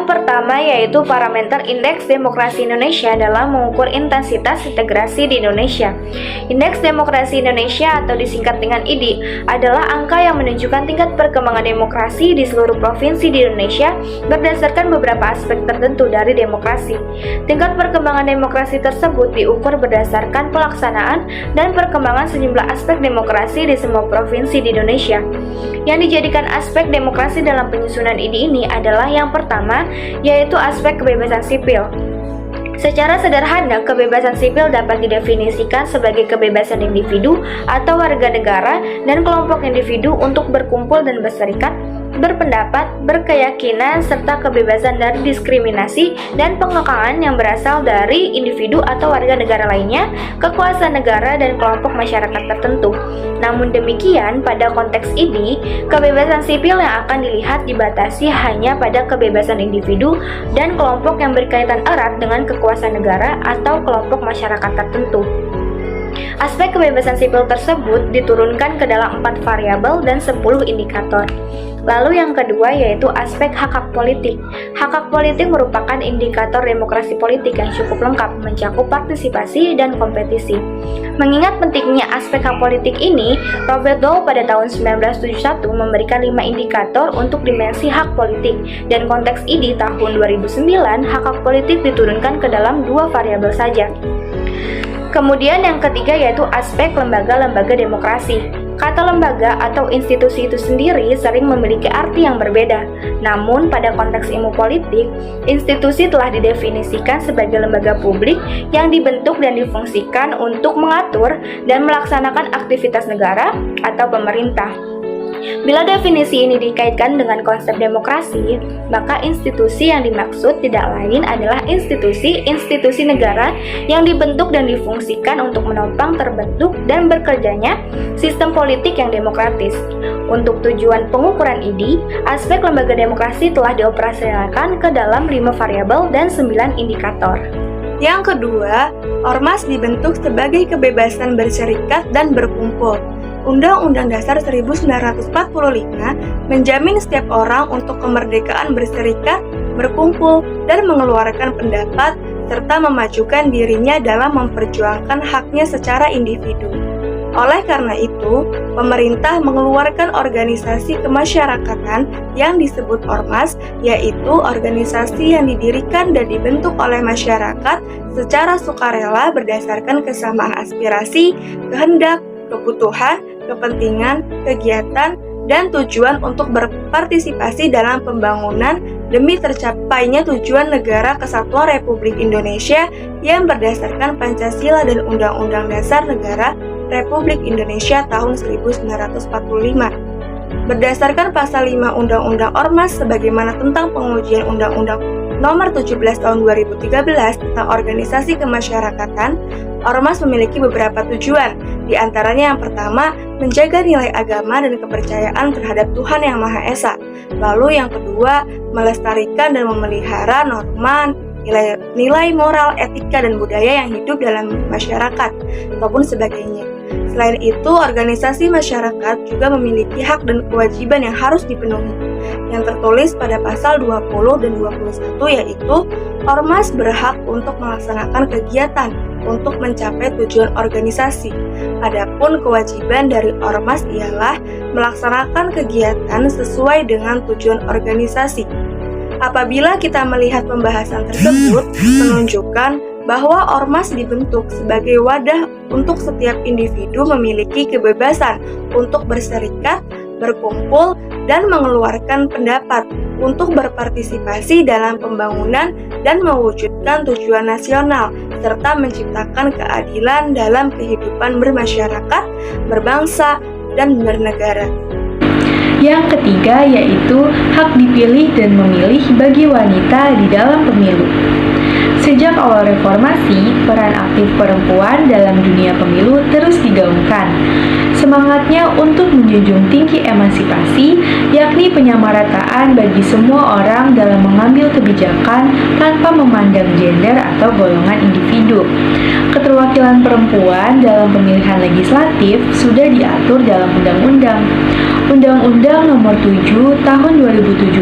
Yang pertama yaitu parameter Indeks Demokrasi Indonesia dalam mengukur intensitas integrasi di Indonesia. Indeks Demokrasi Indonesia atau disingkat dengan IDI adalah angka yang menunjukkan tingkat perkembangan demokrasi di seluruh provinsi di Indonesia berdasarkan beberapa aspek tertentu dari demokrasi. Tingkat perkembangan demokrasi tersebut diukur berdasarkan pelaksanaan dan perkembangan sejumlah aspek demokrasi di semua provinsi di Indonesia. Yang dijadikan aspek demokrasi dalam penyusunan IDI ini adalah yang pertama, yaitu aspek kebebasan sipil. Secara sederhana, kebebasan sipil dapat didefinisikan sebagai kebebasan individu atau warga negara dan kelompok individu untuk berkumpul dan berserikat, berpendapat, berkeyakinan, serta kebebasan dari diskriminasi dan pengekangan yang berasal dari individu atau warga negara lainnya, kekuasaan negara, dan kelompok masyarakat tertentu. Namun demikian, pada konteks ini, kebebasan sipil yang akan dilihat dibatasi hanya pada kebebasan individu dan kelompok yang berkaitan erat dengan kekuasaan negara atau kelompok masyarakat tertentu. Aspek kebebasan sipil tersebut diturunkan ke dalam 4 variabel dan 10 indikator. Lalu yang kedua yaitu aspek hak-hak politik. Hak-hak politik merupakan indikator demokrasi politik yang cukup lengkap, mencakup partisipasi dan kompetisi. Mengingat pentingnya aspek hak politik ini, Robert Dahl pada tahun 1971 memberikan 5 indikator untuk dimensi hak politik, dan konteks IDI tahun 2009, hak-hak politik diturunkan ke dalam 2 variabel saja. Kemudian yang ketiga yaitu aspek lembaga-lembaga demokrasi. Kata lembaga atau institusi itu sendiri sering memiliki arti yang berbeda. Namun pada konteks ilmu politik, institusi telah didefinisikan sebagai lembaga publik yang dibentuk dan difungsikan untuk mengatur dan melaksanakan aktivitas negara atau pemerintah. Bila definisi ini dikaitkan dengan konsep demokrasi, maka institusi yang dimaksud tidak lain adalah institusi-institusi negara yang dibentuk dan difungsikan untuk menopang terbentuk dan bekerjanya sistem politik yang demokratis. Untuk tujuan pengukuran IDI, aspek lembaga demokrasi telah dioperasikan ke dalam 5 variabel dan 9 indikator. Yang kedua, ormas dibentuk sebagai kebebasan berserikat dan berkumpul. Undang-Undang Dasar 1945 menjamin setiap orang untuk kemerdekaan berserikat, berkumpul, dan mengeluarkan pendapat, serta memajukan dirinya dalam memperjuangkan haknya secara individu. Oleh karena itu, pemerintah mengeluarkan organisasi kemasyarakatan yang disebut ormas, yaitu organisasi yang didirikan dan dibentuk oleh masyarakat secara sukarela berdasarkan kesamaan aspirasi, kehendak, kebutuhan, kepentingan, kegiatan, dan tujuan untuk berpartisipasi dalam pembangunan demi tercapainya tujuan Negara Kesatuan Republik Indonesia yang berdasarkan Pancasila dan Undang-Undang Dasar Negara Republik Indonesia tahun 1945. Berdasarkan pasal 5 Undang-Undang Ormas sebagaimana tentang pengujian Undang-Undang Nomor 17 Tahun 2013 tentang organisasi kemasyarakatan, ormas memiliki beberapa tujuan. Di antaranya yang pertama, menjaga nilai agama dan kepercayaan terhadap Tuhan Yang Maha Esa. Lalu yang kedua, melestarikan dan memelihara norma, nilai moral, etika, dan budaya yang hidup dalam masyarakat, ataupun sebagainya. Selain itu, organisasi masyarakat juga memiliki hak dan kewajiban yang harus dipenuhi, yang tertulis pada pasal 20 dan 21, yaitu ormas berhak untuk melaksanakan kegiatan untuk mencapai tujuan organisasi. Adapun kewajiban dari ormas ialah melaksanakan kegiatan sesuai dengan tujuan organisasi. Apabila kita melihat pembahasan tersebut, menunjukkan bahwa ormas dibentuk sebagai wadah untuk setiap individu memiliki kebebasan untuk berserikat, berkumpul, dan mengeluarkan pendapat untuk berpartisipasi dalam pembangunan dan mewujudkan tujuan nasional, serta menciptakan keadilan dalam kehidupan bermasyarakat, berbangsa, dan bernegara. Yang ketiga yaitu hak dipilih dan memilih bagi wanita di dalam pemilu. Sejak awal reformasi, peran aktif perempuan dalam dunia pemilu terus digaungkan. Semangatnya untuk menjunjung tinggi emansipasi, yakni penyamarataan bagi semua orang dalam mengambil kebijakan tanpa memandang gender atau golongan individu. Keterwakilan perempuan dalam pemilihan legislatif sudah diatur dalam undang-undang. Undang-Undang Nomor 7 Tahun 2017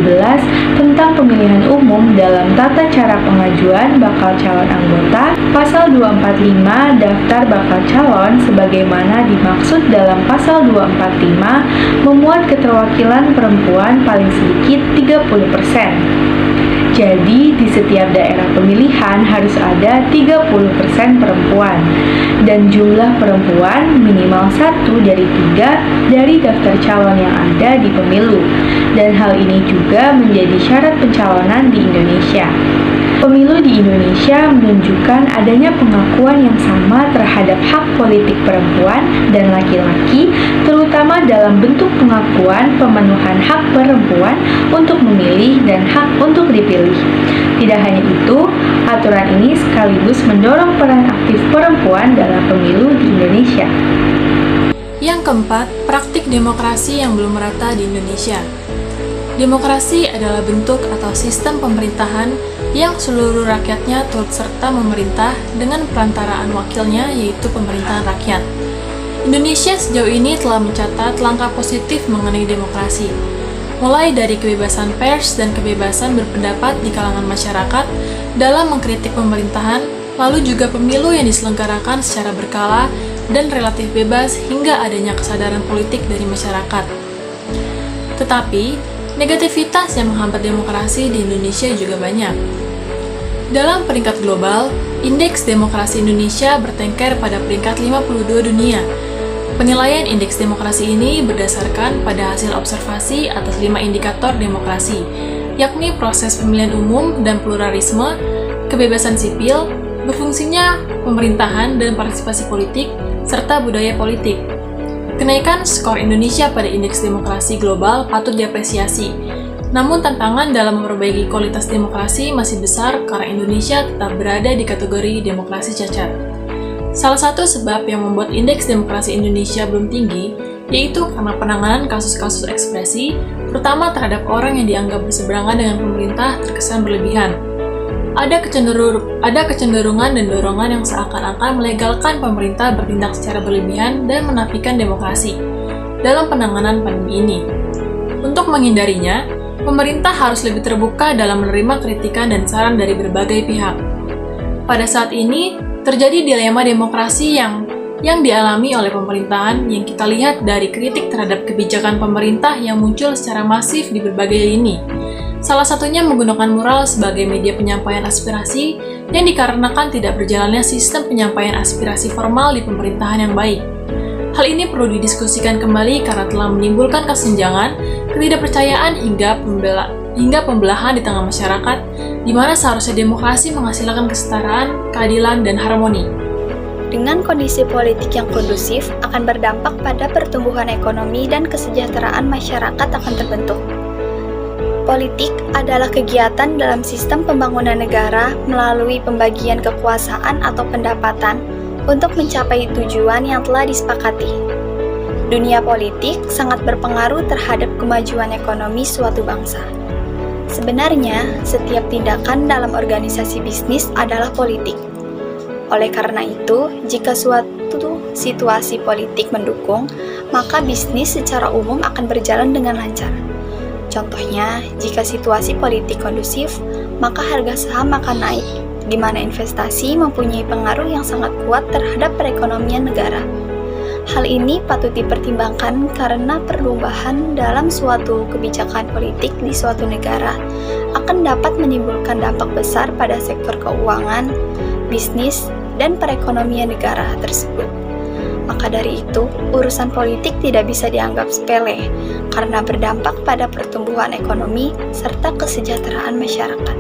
tentang Pemilihan Umum dalam Tata Cara Pengajuan Bakal Calon Anggota, Pasal 245 Daftar Bakal Calon sebagaimana dimaksud dalam Pasal 245 memuat keterwakilan perempuan paling sedikit 30%. Jadi, di setiap daerah pemilihan harus ada 30% perempuan, dan jumlah perempuan minimal 1 dari 3 dari daftar calon yang ada di pemilu, dan hal ini juga menjadi syarat pencalonan di Indonesia. Pemilu di Indonesia menunjukkan adanya pengakuan yang sama terhadap hak politik perempuan dan laki-laki, terutama dalam bentuk pengakuan pemenuhan hak perempuan untuk memilih dan hak untuk dipilih. Tidak hanya itu, aturan ini sekaligus mendorong peran aktif perempuan dalam pemilu di Indonesia. Yang keempat, praktik demokrasi yang belum merata di Indonesia. Demokrasi adalah bentuk atau sistem pemerintahan yang seluruh rakyatnya turut serta memerintah dengan perantaraan wakilnya, yaitu pemerintahan rakyat. Indonesia sejauh ini telah mencatat langkah positif mengenai demokrasi, mulai dari kebebasan pers dan kebebasan berpendapat di kalangan masyarakat dalam mengkritik pemerintahan, lalu juga pemilu yang diselenggarakan secara berkala dan relatif bebas hingga adanya kesadaran politik dari masyarakat. Tetapi, negativitas yang menghambat demokrasi di Indonesia juga banyak. Dalam peringkat global, Indeks Demokrasi Indonesia bertengker pada peringkat 52 dunia. Penilaian indeks demokrasi ini berdasarkan pada hasil observasi atas 5 indikator demokrasi, yakni proses pemilihan umum dan pluralisme, kebebasan sipil, berfungsinya pemerintahan dan partisipasi politik, serta budaya politik. Kenaikan skor Indonesia pada indeks demokrasi global patut diapresiasi. Namun tantangan dalam memperbaiki kualitas demokrasi masih besar karena Indonesia tetap berada di kategori demokrasi cacat. Salah satu sebab yang membuat indeks demokrasi Indonesia belum tinggi yaitu karena penanganan kasus-kasus ekspresi, terutama terhadap orang yang dianggap berseberangan dengan pemerintah terkesan berlebihan. Ada kecenderungan dan dorongan yang seakan-akan melegalkan pemerintah bertindak secara berlebihan dan menafikan demokrasi dalam penanganan pandemi ini. Untuk menghindarinya, pemerintah harus lebih terbuka dalam menerima kritikan dan saran dari berbagai pihak. Pada saat ini, terjadi dilema demokrasi yang dialami oleh pemerintahan yang kita lihat dari kritik terhadap kebijakan pemerintah yang muncul secara masif di berbagai lini. Salah satunya menggunakan mural sebagai media penyampaian aspirasi yang dikarenakan tidak berjalannya sistem penyampaian aspirasi formal di pemerintahan yang baik. Hal ini perlu didiskusikan kembali karena telah menimbulkan kesenjangan, ketidakpercayaan hingga pembelahan di tengah masyarakat, di mana seharusnya demokrasi menghasilkan kesetaraan, keadilan, dan harmoni. Dengan kondisi politik yang kondusif akan berdampak pada pertumbuhan ekonomi dan kesejahteraan masyarakat akan terbentuk. Politik adalah kegiatan dalam sistem pembangunan negara melalui pembagian kekuasaan atau pendapatan untuk mencapai tujuan yang telah disepakati. Dunia politik sangat berpengaruh terhadap kemajuan ekonomi suatu bangsa. Sebenarnya, setiap tindakan dalam organisasi bisnis adalah politik. Oleh karena itu, jika suatu situasi politik mendukung, maka bisnis secara umum akan berjalan dengan lancar. Contohnya, jika situasi politik kondusif, maka harga saham akan naik, di mana investasi mempunyai pengaruh yang sangat kuat terhadap perekonomian negara. Hal ini patut dipertimbangkan karena perubahan dalam suatu kebijakan politik di suatu negara akan dapat menimbulkan dampak besar pada sektor keuangan, bisnis, dan perekonomian negara tersebut. Maka dari itu, urusan politik tidak bisa dianggap sepele karena berdampak pada pertumbuhan ekonomi serta kesejahteraan masyarakat.